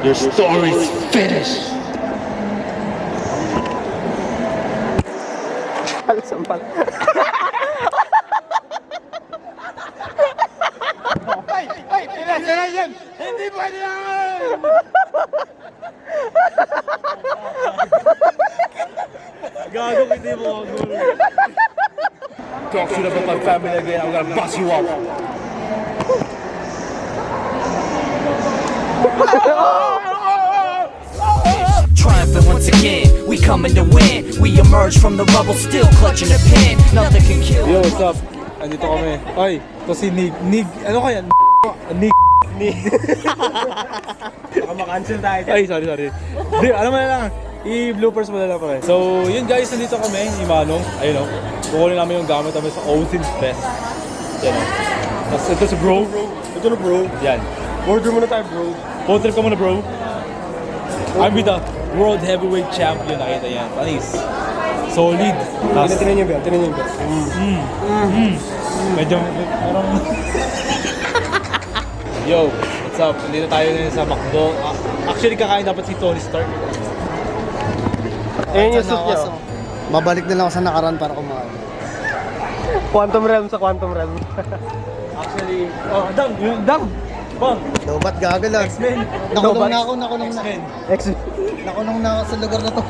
Your story's finished. Sampal. Ay, pinasara yan! Hindi pwede yan! Gago, hindi mo ako gulo. Talk shit about my family again, I'm gonna bust you up. Triumphant once again, we coming to win. We emerge from the rubble, still clutching the pen. Nothing can kill. Yo, what's up? Andito kami. Ay, to si Nig. Nig, ano kaya? Nig. Baka makancel tayo. Ay, sorry. Di, alam mo na lang. I-bloopers mo na lang pare. So, yun guys, nandito kami, ni Manong. Ayun o. Kukunin namin yung gamit namin sa Ocean's Fest. Yan o. Tapos ito si bro. Ito na bro. Yan. Order muna tayo bro. Photo ka muna bro. I'm with the World Heavyweight Champion. Nakita yan. Panis. Solid. Tinan niyo ba? Medyo, parang... Yo, what's up? Nandito tayo ngayon sa McDo. Actually, kakain dapat si Tony Stark. Ayun yung soup niya. Mabalik na lang ako sa nakaraan para kumain. Quantum Realm sa Quantum Realm. Actually, Dang! Bang! Ba't gagalag? X-Men! Nakulong na. X-Men! Nakulong na ako sa lugar na to.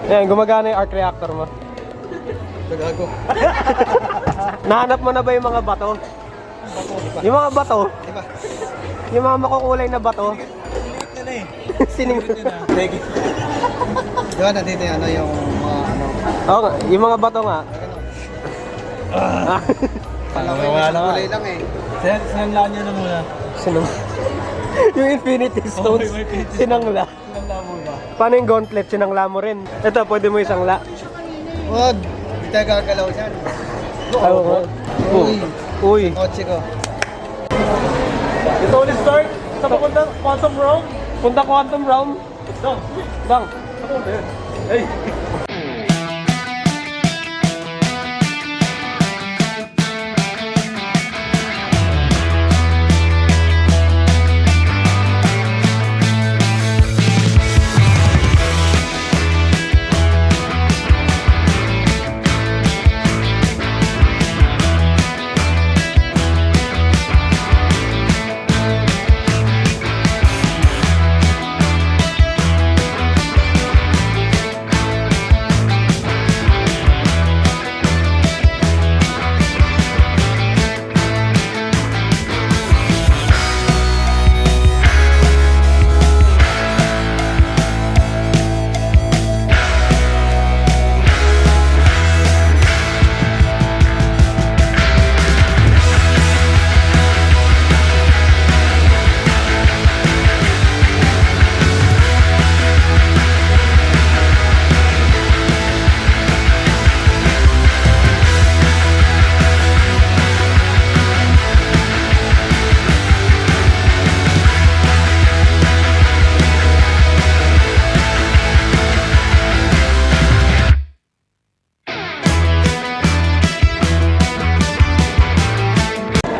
Ayan, gumagana yung arc reactor mo. Gago. Nahanap mo na ba yung mga bato? Yung mga bato? Diba? Yung mga makukulay na bato? Sining. Thank you. Diba nandito yung ano yung mga ano. Oo nga, yung mga bato nga. Wala na Kulay lang eh. Sinanglaan niya na muna. Sinang. Yung Infinity Stones, may Infinity Stones. sinangla. Sinanglaan muna. Paano yung gauntlet? Sinangla mo rin. Ito, pwede mo isangla. Wag. Hindi tayo gagalaw dyan. Oo nga. Uy. Kotse ko. Ito ulit start sa papuntang Quantum Realm. Punta Quantum Realm. Dang. Hey!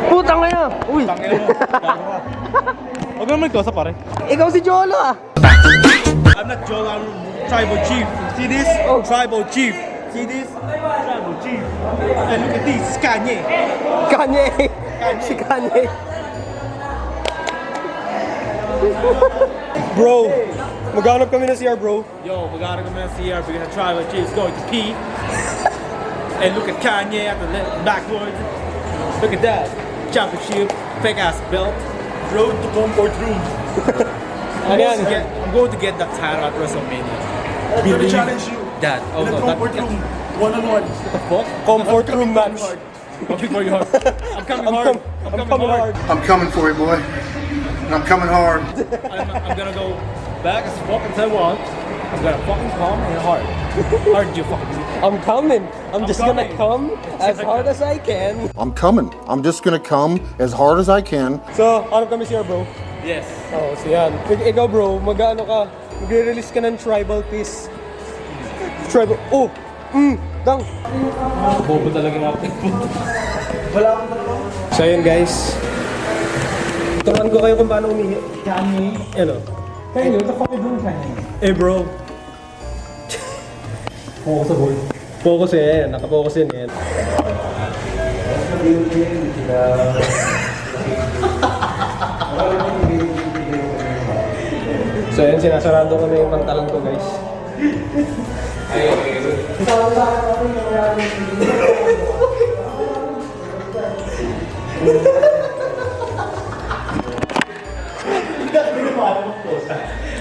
Putang ina! Uy! Huwag naman ikaw sa pare. Ikaw si Jolo ah! I'm not Joel, I'm Tribal Chief. See this? Oh. Tribal Chief. See this? Tribal Chief. And look at this, it's Kanye. Kanye! Si Kanye! Bro! Maghanap kami ng CR bro. Yo, magkakaroon kami ng CR because the Tribal Chief is going to pee. And look at Kanye at the backwards. Look at that. Championship, fake ass belt. Road to comfort room. I'm going to get that title at WrestleMania. I'm gonna challenge you. That. Oh In the no, comfort room, one-on-one. What the fuck? Comfort room match. Coming for you hard. I'm coming hard. I'm coming hard. I'm coming for you, boy. And I'm coming hard. I'm gonna go back as fucking as I want. I'm gonna fucking come and hard. Hard you fucking. I'm coming. I'm just gonna coming. come as hard as I can. I'm coming. I'm just gonna come as hard as I can. So, hanap kami CR bro. Yes. Oo, so yan. Ikaw bro, mag-ano ka? Magre-release ka ng tribal piece. Tribal. Oh! Dang! Bobo talaga natin. So yun guys. Turuan ko kayo kung paano umihi. Ano? Kane, what the fuck are you doing, Kane? Eh bro, Focus sa ball. focus yan. Nakapokus yan yan. So yan, sinasarado kami yung pantalan ko guys.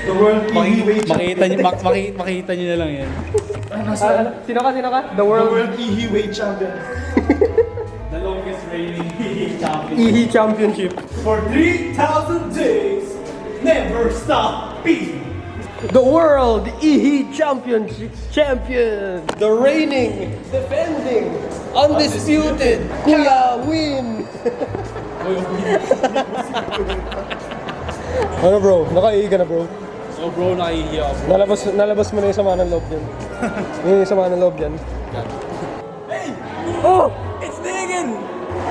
The world makita niyo na lang yan. Sino ka? The World Heavyweight Champion. The longest reigning champion. EHE Championship. For 3,000 days, never stop beating. The World EHE Championship Champion. The reigning, defending, undisputed Kuya Win. Ano bro? Nakaihi ka na bro? So bro, nakahihiya ako. Nalabas mo na yung sama ng loob dyan. Yung sama ng loob dyan. Hey! Oh! It's Negan!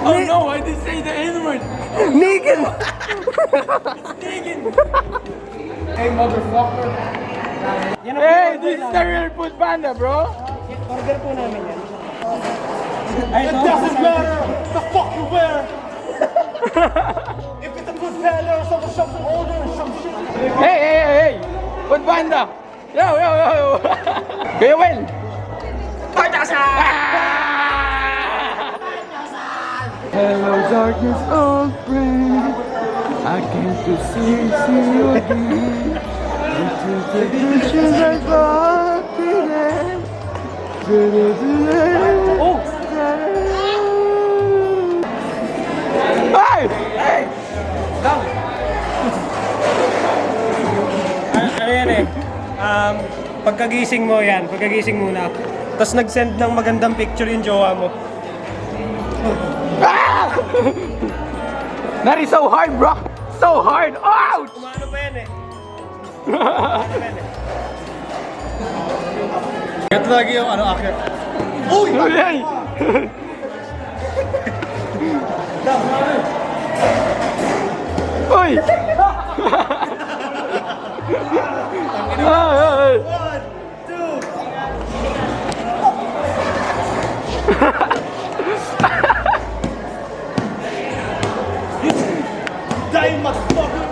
Oh no, I didn't say the N-word! Negan! It's Negan! Hey motherfucker! Hey, this is the real food panda, bro! Order po namin yan. It doesn't matter the fuck you wear! If it's a good fella or some older or some shit. Hey! Food Panda! Yo! Kuya Will! Hello darkness, old friend. I came to see you again. This is the vision I walked in. Oh! Hey! Ano yan eh? Pagkagising mo yan, pagkagising muna. Tapos nag-send ng magandang picture yung jowa mo. That is so hard, bro! So hard! Ouch! Umano pa yan eh. Ito lagi yung akit. Hey! Uy! Hey! Die, motherfucker!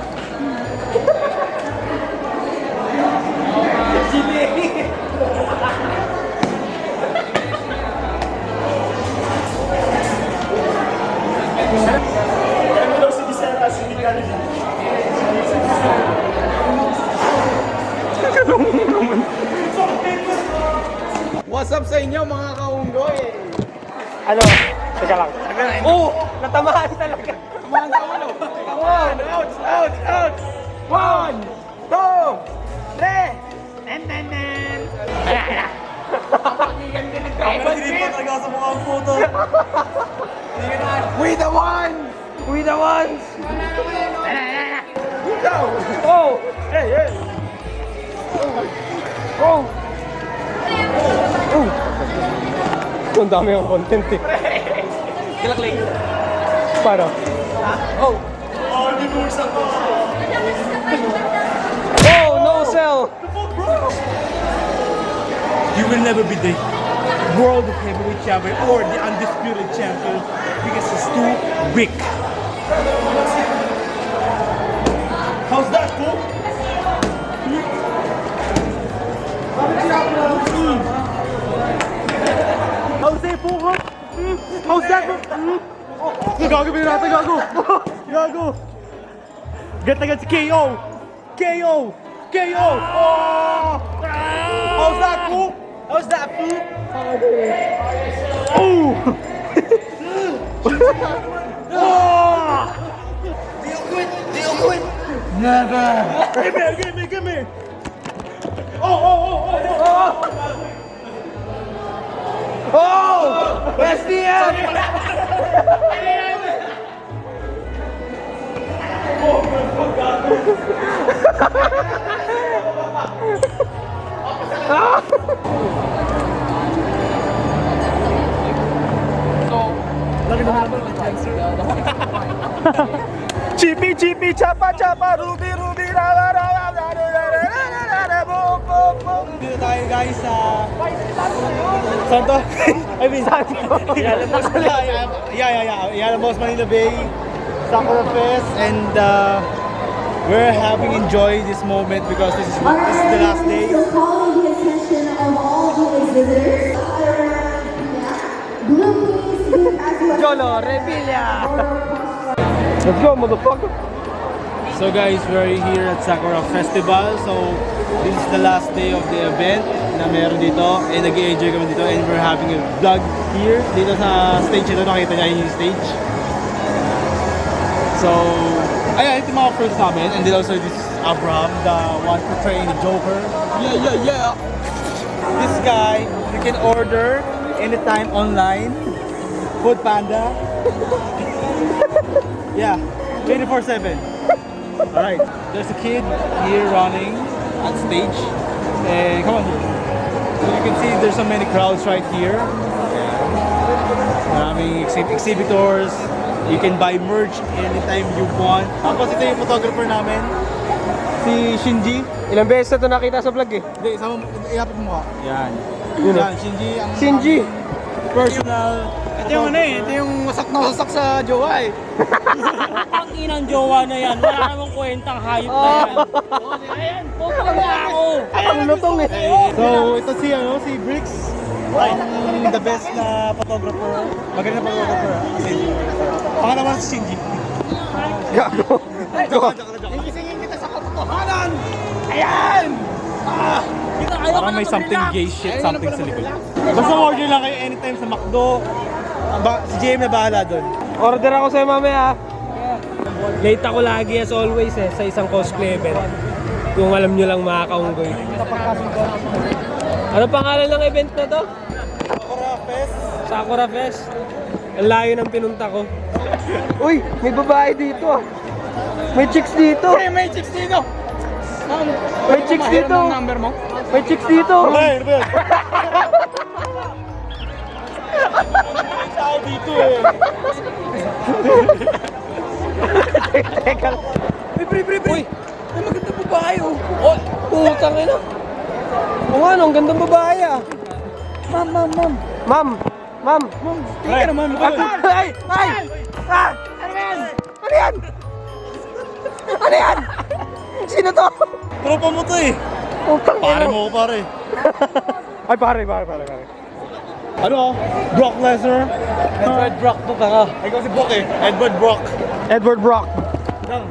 What's up sa inyo mga kaunggoy? Ano? Teka lang. Oh! Natamaan talaga. Mga kaulo! Come on! Ouch! 1, 2, 3! Nen! Papakigan din ng tribal shit! Talaga sa mga photo. We the ones! Go! Oh! Hey! Oh! Ang dami ang content eh. Kilaklik! Paano? Oh! Oh! No sell! You will never be the world heavyweight champion or the undisputed champion because it's too weak. How's that, fool? How's that, fool? How's that, fool? Gago, binata, gago! Gago! Get against KO! KO! Oh! How's that, fool? How's that, fool? Oh! Oh! Do you quit? Never! Give me! Oh! Oh! SDM! Chippy, chapa, ruby, raba, raba, raba. Santo? I mean, Yalamos Manila Bay, Sakura Fest, and we're having enjoyed this moment because this is the last day. So calling the attention of all the visitors. Blue please as well. Jolo, Revilla! Let's go, motherfucker! So guys, we're here at Sakura Festival. So this is the last day of the event na meron dito. And nag-enjoy kami dito. And we're having a vlog here. Dito sa stage ito, nakita niya yung stage. So, ayan, ito yung mga friends namin. And then also this is Abraham, the one portraying the Joker. Yeah! This guy, you can order anytime online. Food Panda. Yeah, 24/7. Alright, there's a kid here running on stage. And come on here. So you can see there's so many crowds right here. Maraming exhibitors. You can buy merch anytime you want. Tapos ito yung photographer namin, si Shinji. Ilang beses na ito nakita sa vlog eh. Hindi, ilapit mo mukha. Yan. Yun Yan, Shinji. Ang Shinji! personal. Ito yung ano eh, ito yung wasak na wasak sa jowa eh. Ang inang jowa na yan, wala namang kwentang hayop na yan. Ayan, puto na ako. Ang lutong eh. So, ito si Bricks. The best na photographer. Magaling na photographer. Pangalaman si Shinji. Gago. Igisingin kita sa katotohanan! Ayan! Parang may something gay shit, something sa likod. Basta order lang kayo anytime sa McDo. Si JM na bahala doon. Order ako sa'yo mamaya. Late ako lagi as always eh, sa isang cosplay event. Kung alam nyo lang mga kaunggoy. Ano pangalan ng event na to? Sakura Fest. Sakura Fest. Ang layo ng pinunta ko. Uy, may babae dito ah. May chicks dito. May chicks dito! May chicks dito. Number mo? May chicks dito. Hey, Rebel! May tao dito eh. Teka lang. Uy, may magandang babae oh. Oh, putang ina. Oo ano, ang gandang babae ah. Ma'am. Teka naman mo kayo. Ay! Ah! Ano yan? Ano yan? Sino to? Tropa mo to eh. Putang Pare ina. mo ko pare. Ay, pare. Ano? Brock Lesnar. Edward Brock to ka nga. Ikaw si Brock eh. Edward Brock. Edward Brock. Dang.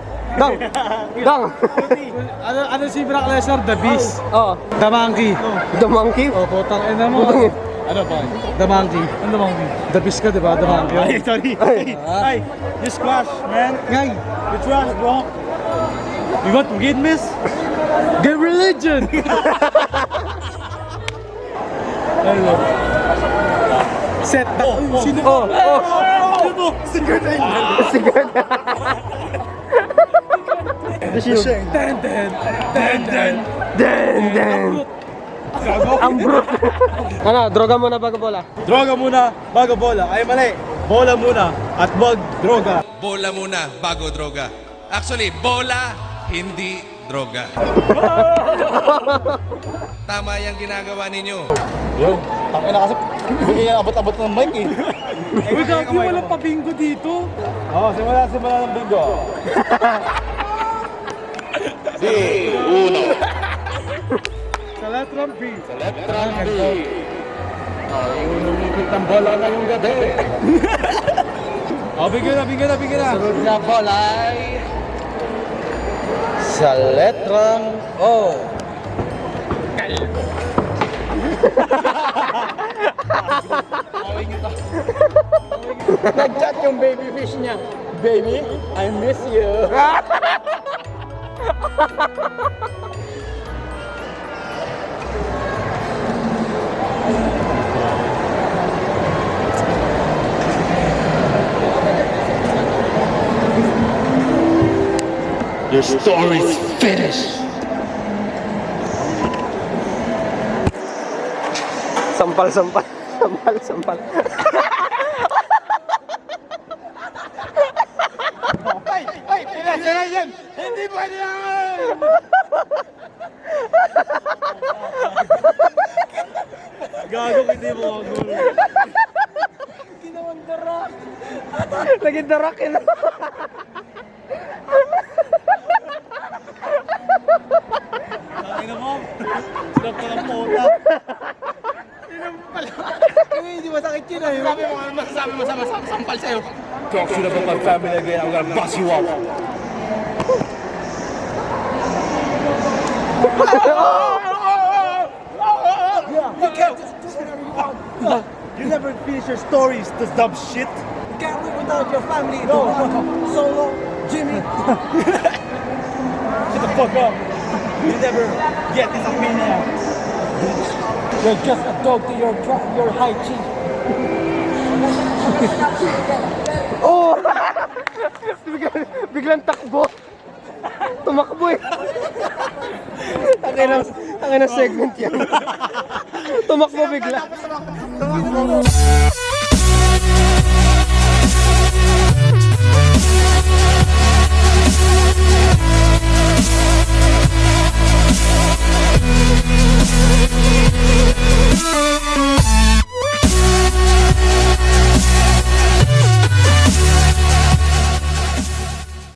Ano si Brock Lesnar? The Beast. Oo. The Monkey. The monkey? Oh, putang ina mo. Ano pa? The Monkey. Ano bang The Beast ka, di ba? The Monkey. Ay, sorry. Ay, you squash, man. Ngay! You trash, bro. You want to get miss? Get religion! Hello. Set the... Sino? Ano? Secret agent! Sigurd. The shield. Den. Ang brute. Ano, droga muna bago bola. Droga muna, bago bola. Ay, mali. Bola muna at wag droga. Bola muna bago droga. Actually, bola, hindi droga. Tama yung ginagawa ninyo. Yun. Tangina kasi hindi yan abot-abot ng mic eh. Uy, gagi, walang pabingo dito. Oo, simula ng bingo. Sa letrang B. Oh, bigyan na. Sunod na bola ay... Sa letrang O. Nag-chat yung baby fish niya. Baby, I miss you. Your story's finished. Sampal. Ay, pinasara yan! Hindi pwede yan! Gago kita. Naging darak yun. Ina mo. Sinap ko ng pota. Hindi masakit yun eh. Sabi mo, sampal sa'yo. Talk shit about my family again, I'm gonna bust you up. You never finish your stories, this dumb shit. You can't live without your family. No. Solo, Jimmy. Shut the fuck up. You never get this opinion. You're just a dog to your high chief. Oh! Biglang takbo. Tumakbo eh. Ang ina segment yan. Tumakbo bigla.